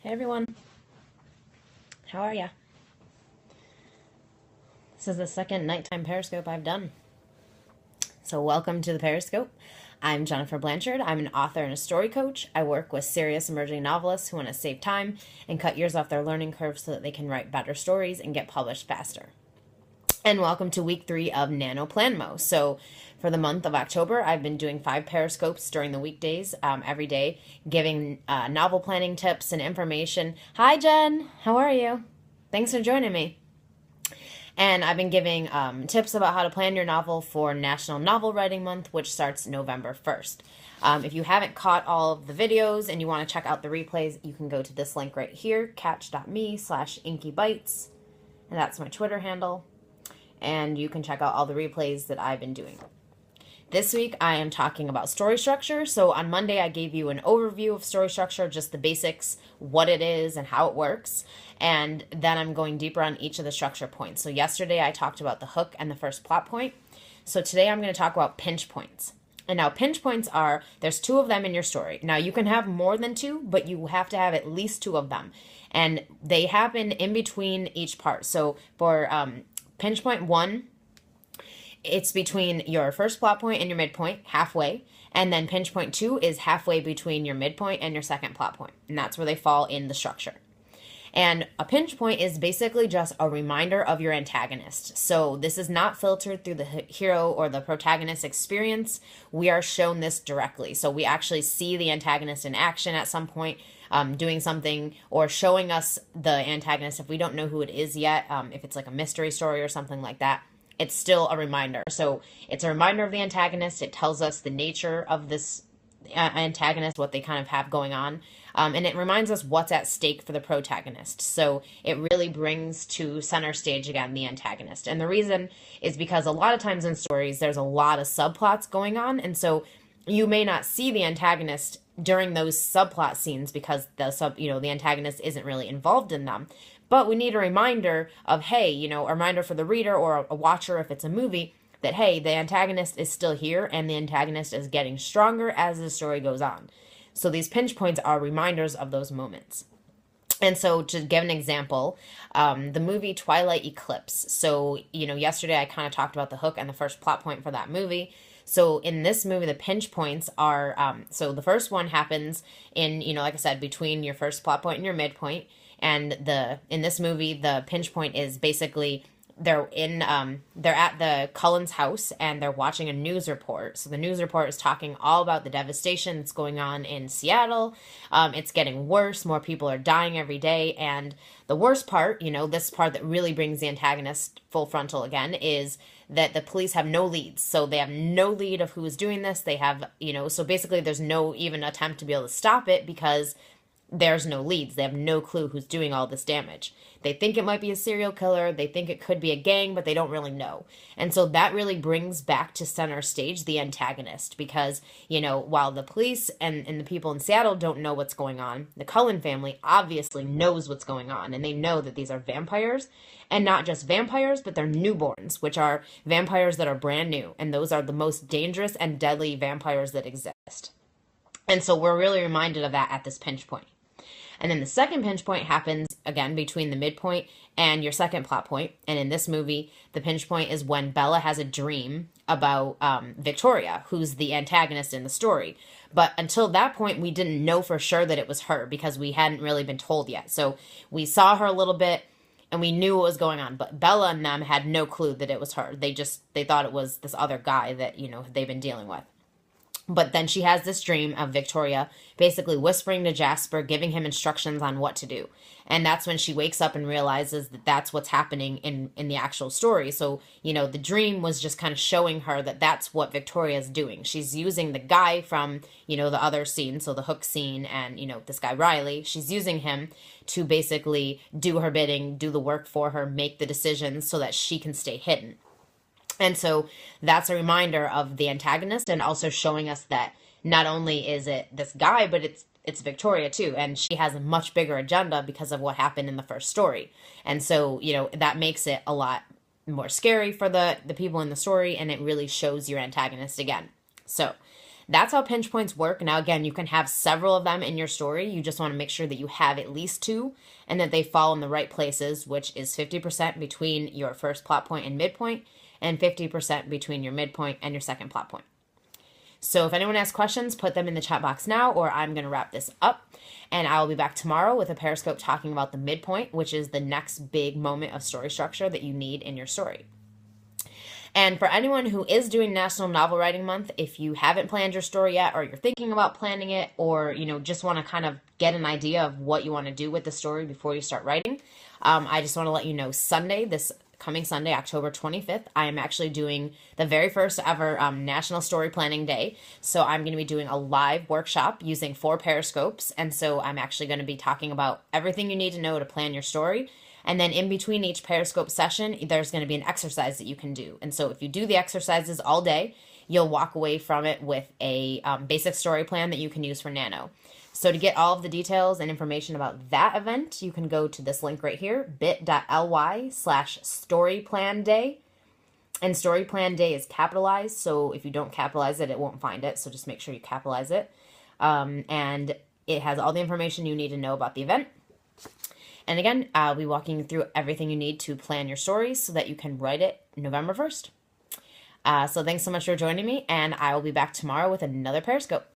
Hey everyone, how are ya? This is the second nighttime Periscope I've done. So welcome to the Periscope. I'm JenniferBlanchard. I'm an author and a story coach. I work with serious emerging novelists who want to save time and cut years off their learning curve so that they can write better stories and get published faster. And welcome to week 3 of Nano Planmo. So for the month of October, I've been doing 5 Periscopes during the weekdays every day, giving novel planning tips and information. Hi, Jen. How are you? Thanks for joining me. And I've been giving tips about how to plan your novel for National Novel Writing Month, which starts November 1st. If you haven't caught all of the videos and you want to check out the replays, you can go to this link right here, catch.me/inkybites. And that's my Twitter handle. And you can check out all the replays that I've been doing. This week, I am talking about story structure. So on Monday, I gave you an overview of story structure, just the basics, what it is and how it works. And then I'm going deeper on each of the structure points. So yesterday, I talked about the hook and the first plot point. So today, I'm going to talk about pinch points. And now pinch points are, there's 2 of them in your story. Now you can have more than 2, but you have to have at least 2 of them. And they happen in between each part. So for pinch point 1, it's between your first plot point and your midpoint, halfway. And then pinch point 2 is halfway between your midpoint and your second plot point. And that's where they fall in the structure. And a pinch point is basically just a reminder of your antagonist. So this is not filtered through the hero or the protagonist experience. We are shown this directly. So we actually see the antagonist in action at some point, doing something or showing us the antagonist if we don't know who it is yet. If it's like a mystery story or something like that, it's still a reminder. So it's a reminder of the antagonist. It tells us the nature of this antagonist, what they kind of have going on. And it reminds us what's at stake for the protagonist. So it really brings to center stage again the antagonist. And the reason is because a lot of times in stories, there's a lot of subplots going on. And so you may not see the antagonist during those subplot scenes because the antagonist isn't really involved in them. But we need a reminder of, hey, a reminder for the reader or a watcher if it's a movie, that, hey, the antagonist is still here and the antagonist is getting stronger as the story goes on. So these pinch points are reminders of those moments. And so to give an example, the movie Twilight Eclipse. So, yesterday I kind of talked about the hook and the first plot point for that movie. So in this movie, the pinch points are, so the first one happens in, like I said, between your first plot point and your midpoint. And in this movie, the pinch point is basically they're at the Cullen's house and they're watching a news report. So the news report is talking all about the devastation that's going on in Seattle. It's getting worse. More people are dying every day. And the worst part, this part that really brings the antagonist full frontal again, is that the police have no leads. So they have no lead of who is doing this. They have, so basically there's no even attempt to be able to stop it because there's no leads. They have no clue who's doing all this damage. They think it might be a serial killer. They think it could be a gang, but they don't really know. And so that really brings back to center stage the antagonist because, while the police and the people in Seattle don't know what's going on, the Cullen family obviously knows what's going on. And they know that these are vampires, and not just vampires, but they're newborns, which are vampires that are brand new. And those are the most dangerous and deadly vampires that exist. And so we're really reminded of that at this pinch point. And then the second pinch point happens, again, between the midpoint and your second plot point. And in this movie, the pinch point is when Bella has a dream about Victoria, who's the antagonist in the story. But until that point, we didn't know for sure that it was her because we hadn't really been told yet. So we saw her a little bit and we knew what was going on. But Bella and them had no clue that it was her. They thought it was this other guy that, they've been dealing with. But then she has this dream of Victoria basically whispering to Jasper, giving him instructions on what to do. And that's when she wakes up and realizes that that's what's happening in the actual story. So, the dream was just kind of showing her that that's what Victoria's doing. She's using the guy from, the other scene, so the hook scene and, this guy Riley, she's using him to basically do her bidding, do the work for her, make the decisions so that she can stay hidden. And so that's a reminder of the antagonist and also showing us that not only is it this guy, but it's Victoria too. And she has a much bigger agenda because of what happened in the first story. And so, that makes it a lot more scary for the people in the story, and it really shows your antagonist again. So That's how pinch points work. Now, again, you can have several of them in your story. You just want to make sure that you have at least 2 and that they fall in the right places, which is 50% between your first plot point and midpoint and 50% between your midpoint and your second plot point. So if anyone has questions, put them in the chat box now, or I'm going to wrap this up. And I will be back tomorrow with a Periscope talking about the midpoint, which is the next big moment of story structure that you need in your story. And for anyone who is doing National Novel Writing Month, if you haven't planned your story yet, or you're thinking about planning it, or just want to kind of get an idea of what you want to do with the story before you start writing, I just want to let you know this coming Sunday, October 25th, I am actually doing the very first ever National Story Planning Day. So I'm going to be doing a live workshop using 4 Periscopes. And so I'm actually going to be talking about everything you need to know to plan your story. And then in between each Periscope session, there's going to be an exercise that you can do. And so if you do the exercises all day, you'll walk away from it with a basic story plan that you can use for Nano. So to get all of the details and information about that event, you can go to this link right here, bit.ly/storyplanday. And story plan day is capitalized, so if you don't capitalize it, it won't find it. So just make sure you capitalize it. And it has all the information you need to know about the event. And again, I'll be walking you through everything you need to plan your stories so that you can write it November 1st. So thanks so much for joining me, and I will be back tomorrow with another Periscope.